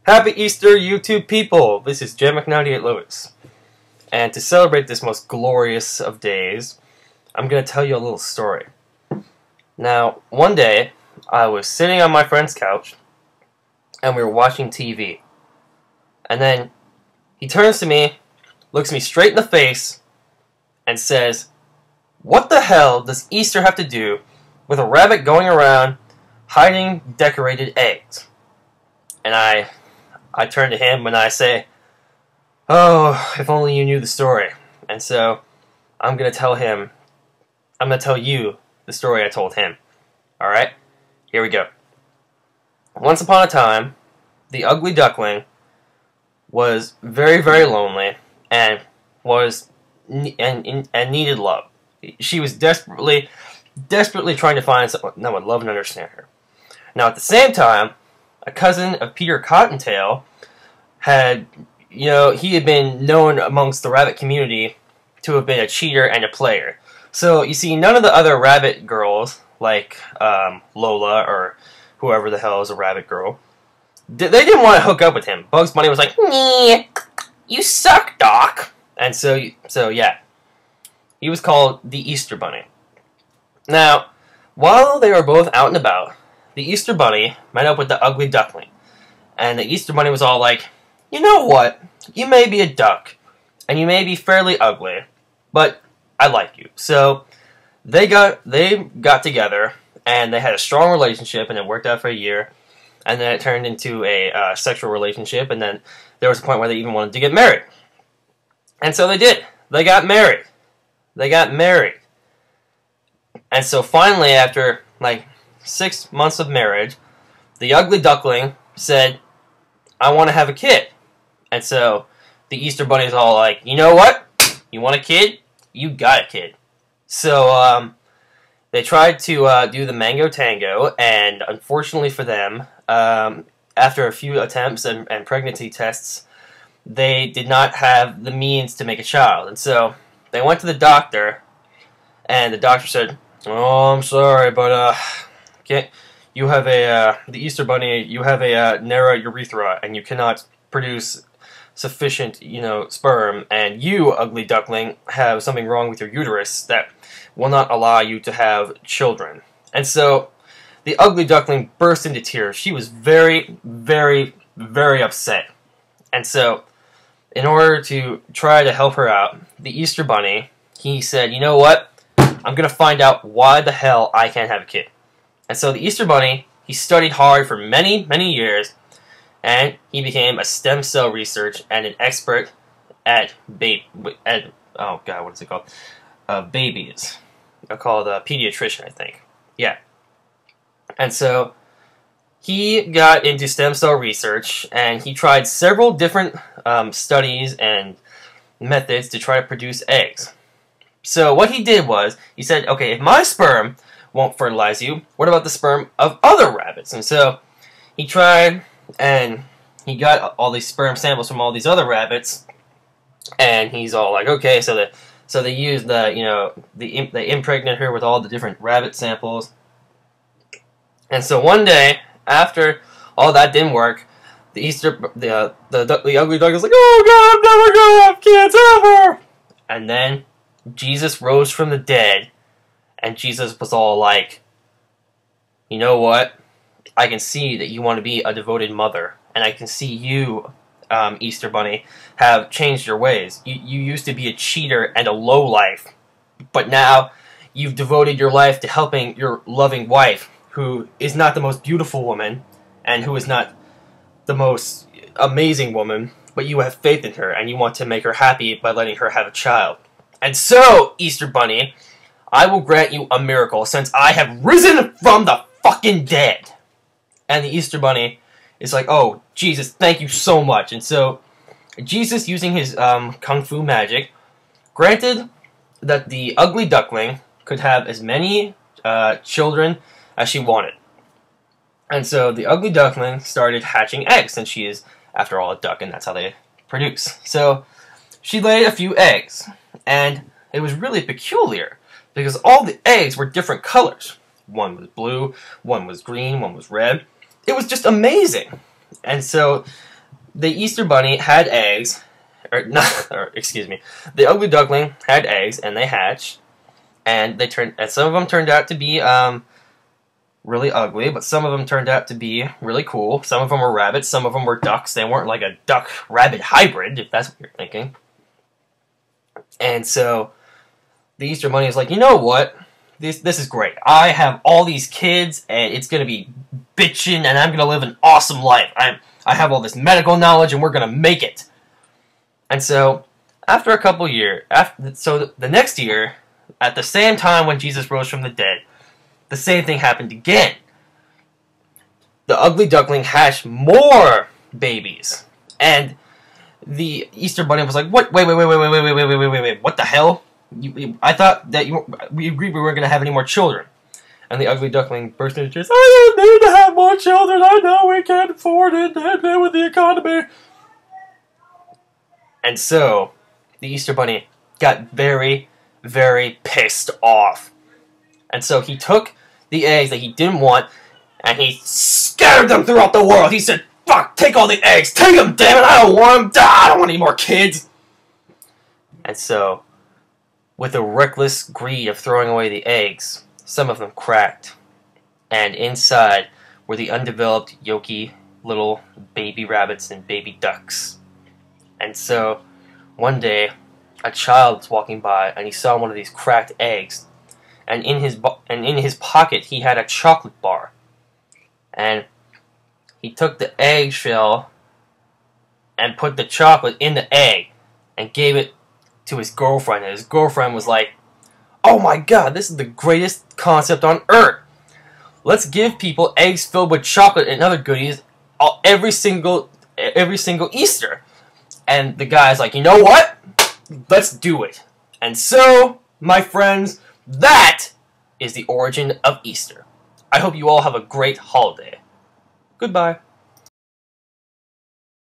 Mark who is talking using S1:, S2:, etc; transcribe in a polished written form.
S1: Happy Easter, YouTube people! This is JMac98 Lewis. And to celebrate this most glorious of days, I'm going to tell you a little story. Now, one day, I was sitting on my friend's couch, and we were watching TV. And then, he turns to me, looks me straight in the face, and says, "What the hell does Easter have to do with a rabbit going around hiding decorated eggs?" And I turn to him and I say, "Oh, if only you knew the story." And so, I'm going to tell you the story I told him. Alright? Here we go. Once upon a time, the ugly duckling was very, very lonely and needed love. She was desperately trying to find someone that would love and understand her. Now, at the same time, a cousin of Peter Cottontail he had been known amongst the rabbit community to have been a cheater and a player. So, you see, none of the other rabbit girls, like Lola or whoever the hell is a rabbit girl, they didn't want to hook up with him. Bugs Bunny was like, "Nah, you suck, Doc." And so yeah, he was called the Easter Bunny. Now, while they were both out and about, the Easter Bunny met up with the ugly duckling. And the Easter Bunny was all like, "You know what? You may be a duck, and you may be fairly ugly, but I like you." So they got together, and they had a strong relationship, and it worked out for a year. And then it turned into a sexual relationship, and then there was a point where they even wanted to get married. And so they did. They got married. And so finally, after like 6 months of marriage, the ugly duckling said, "I want to have a kid." And so the Easter Bunny's all like, "You know what? You want a kid? You got a kid." So they tried to do the Mango Tango, and unfortunately for them, after a few attempts and pregnancy tests, they did not have the means to make a child. And so they went to the doctor, and the doctor said, "Oh, I'm sorry, but you have the Easter Bunny, you have a narrow urethra, and you cannot produce sufficient, sperm, and you, ugly duckling, have something wrong with your uterus that will not allow you to have children." And so the ugly duckling burst into tears. She was very, very, very upset. And so, in order to try to help her out, the Easter Bunny, he said, "You know what? I'm going to find out why the hell I can't have a kid." And so the Easter Bunny, he studied hard for many, many years, and he became a stem cell research and an expert at oh god, what is it called? Babies. They're called a pediatrician, I think. Yeah. And so he got into stem cell research, and he tried several different studies and methods to try to produce eggs. So what he did was, he said, "Okay, if my sperm won't fertilize you, what about the sperm of other rabbits?" And so he tried, and he got all these sperm samples from all these other rabbits, and he's all like, "Okay," so they used they impregnated her with all the different rabbit samples. And so one day, after all that didn't work, the ugly duck is like, "Oh God, I'm never gonna have kids ever!" And then Jesus rose from the dead, and Jesus was all like, "You know what? I can see that you want to be a devoted mother, and I can see you, Easter Bunny, have changed your ways. You used to be a cheater and a lowlife, but now you've devoted your life to helping your loving wife, who is not the most beautiful woman, and who is not the most amazing woman, but you have faith in her, and you want to make her happy by letting her have a child. And so, Easter Bunny, I will grant you a miracle, since I have risen from the fucking dead." And the Easter Bunny is like, "Oh, Jesus, thank you so much." And so, Jesus, using his kung fu magic, granted that the ugly duckling could have as many children as she wanted. And so the ugly duckling started hatching eggs, since she is, after all, a duck, and that's how they produce. So she laid a few eggs, and it was really peculiar, because all the eggs were different colors. One was blue, one was green, one was red. It was just amazing. And so the Easter Bunny had eggs, excuse me, the ugly duckling had eggs, and they hatched, and some of them turned out to be really ugly, but some of them turned out to be really cool. Some of them were rabbits, some of them were ducks. They weren't like a duck-rabbit hybrid, if that's what you're thinking. And so the Easter Bunny is like, you know what? This is great. I have all these kids, and it's going to be bitchin', and I'm going to live an awesome life. I have all this medical knowledge, and we're going to make it. And so, after a couple years, so the next year, at the same time when Jesus rose from the dead, the same thing happened again. The ugly duckling hatched more babies, and the Easter Bunny was like, "What? Wait! What the hell? I thought that we agreed we weren't going to have any more children." And the ugly duckling burst into tears. "I don't need to have more children. I know we can't afford it with the economy." And so, the Easter Bunny got very, very pissed off. And so he took the eggs that he didn't want, and he scattered them throughout the world. He said, "Fuck, take all the eggs. Take them, damn it. I don't want them. I don't want any more kids." And so, with the reckless greed of throwing away the eggs, some of them cracked. And inside were the undeveloped, yolky little baby rabbits and baby ducks. And so, one day, a child was walking by, and he saw one of these cracked eggs. And in his pocket, he had a chocolate bar. And he took the eggshell and put the chocolate in the egg and gave it to his girlfriend. And his girlfriend was like, "Oh my god, this is the greatest concept on earth. Let's give people eggs filled with chocolate and other goodies every single Easter." And the guy's like, "You know what? Let's do it." And so, my friends, that is the origin of Easter. I hope you all have a great holiday. Goodbye.